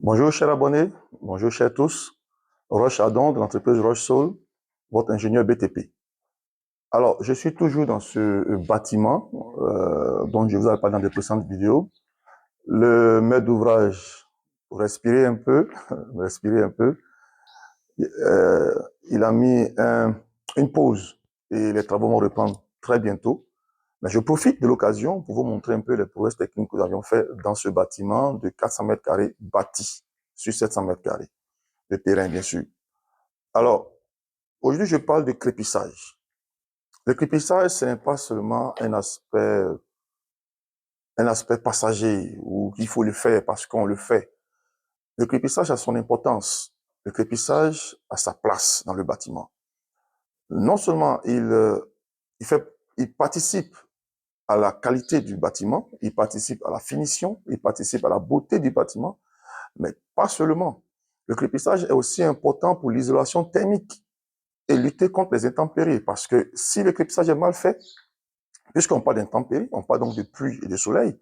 Bonjour chers abonnés, bonjour chers tous. Roche Adam de l'entreprise Roche Soul, votre ingénieur BTP. Alors, je suis toujours dans ce bâtiment dont je vous avais parlé dans des précédentes vidéos. Le maître d'ouvrage, pour respirer un peu, respirer un peu, euh, il a mis une pause et les travaux vont reprendre très bientôt. Mais je profite de l'occasion pour vous montrer un peu les prouesses techniques que nous avions fait dans ce bâtiment de 400 mètres carrés bâti sur 700 mètres carrés de terrain, bien sûr. Alors, aujourd'hui, je parle de crépissage. Le crépissage, ce n'est pas seulement un aspect passager où il faut le faire parce qu'on le fait. Le crépissage a son importance. Le crépissage a sa place dans le bâtiment. Non seulement il participe à la qualité du bâtiment, il participe à la finition, il participe à la beauté du bâtiment, mais pas seulement. Le crépissage est aussi important pour l'isolation thermique et lutter contre les intempéries. Parce que si le crépissage est mal fait, puisqu'on parle d'intempéries, on parle donc de pluie et de soleil,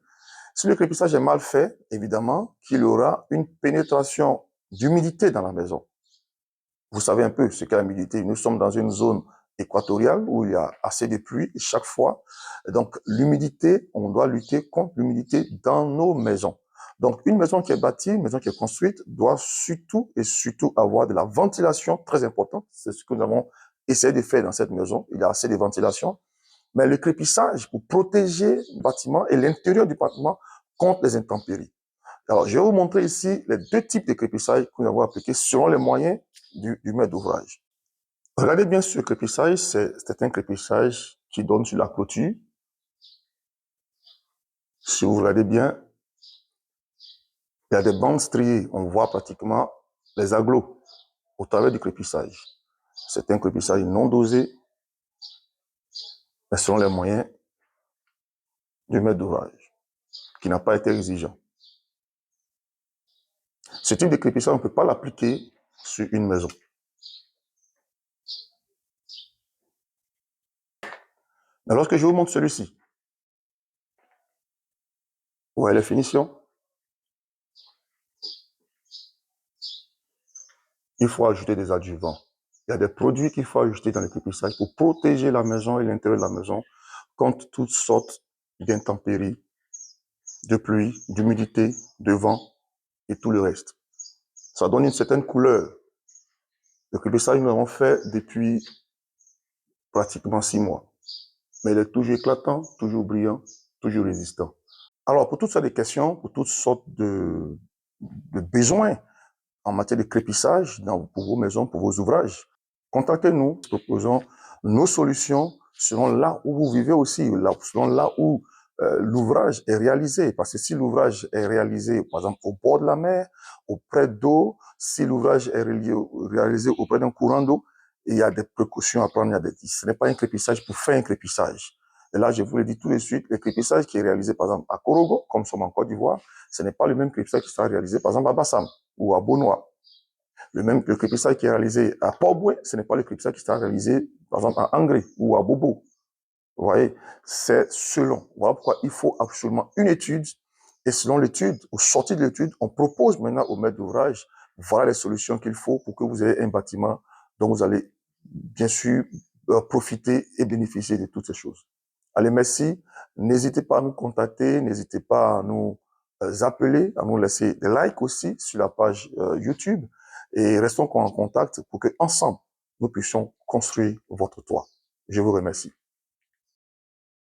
si le crépissage est mal fait, évidemment qu'il y aura une pénétration d'humidité dans la maison. Vous savez un peu ce qu'est l'humidité. Nous sommes dans une zone équatoriale où il y a assez de pluie chaque fois. Donc l'humidité, on doit lutter contre l'humidité dans nos maisons. Donc une maison qui est bâtie, une maison qui est construite, doit surtout et surtout avoir de la ventilation très importante. C'est ce que nous avons essayé de faire dans cette maison. Il y a assez de ventilation. Mais le crépissage pour protéger le bâtiment et l'intérieur du bâtiment contre les intempéries. Alors, je vais vous montrer ici les deux types de crépissage que nous avons appliqués selon les moyens du maître d'ouvrage. Regardez bien ce crépissage, c'est un crépissage qui donne sur la clôture. Si vous regardez bien, il y a des bandes striées. On voit pratiquement les agglos au travers du crépissage. C'est un crépissage non dosé, mais selon les moyens du maître d'ouvrage, qui n'a pas été exigeant. Ce type de crépissage, on ne peut pas l'appliquer sur une maison. Mais lorsque je vous montre celui-ci, vous voyez les finitions, il faut ajouter des adjuvants. Il y a des produits qu'il faut ajouter dans le crépissage pour protéger la maison et l'intérieur de la maison contre toutes sortes d'intempéries, de pluie, d'humidité, de vent et tout le reste. Ça donne une certaine couleur. Le crépissage, nous l'avons fait depuis pratiquement 6 mois. Mais il est toujours éclatant, toujours brillant, toujours résistant. Alors, pour toutes sortes de questions, pour toutes sortes de besoins en matière de crépissage pour vos maisons, pour vos ouvrages, contactez-nous, proposons nos solutions selon là où vous vivez aussi, selon là où l'ouvrage est réalisé. Parce que si l'ouvrage est réalisé, par exemple, au bord de la mer, auprès d'eau, si l'ouvrage est réalisé auprès d'un courant d'eau, il y a des précautions à prendre. Ce n'est pas un crépissage pour faire un crépissage. Et là, je vous le dis tout de suite, le crépissage qui est réalisé, par exemple, à Korogo, comme nous sommes en Côte d'Ivoire, ce n'est pas le même crépissage qui sera réalisé, par exemple, à Bassam ou à Beaunois. Le crépissage qui est réalisé à Port-Boué, ce n'est pas le crépissage qui sera réalisé, par exemple, à Angré ou à Bobo. Vous voyez, c'est selon. Voilà pourquoi il faut absolument une étude. Et selon l'étude, au sorti de l'étude, on propose maintenant au maître d'ouvrage, voilà les solutions qu'il faut pour que vous ayez un bâtiment dont vous allez, bien sûr, profiter et bénéficier de toutes ces choses. Allez, merci. N'hésitez pas à nous contacter, n'hésitez pas à nous appeler, à nous laisser des likes aussi sur la page YouTube et restons en contact pour que ensemble nous puissions construire votre toit. Je vous remercie.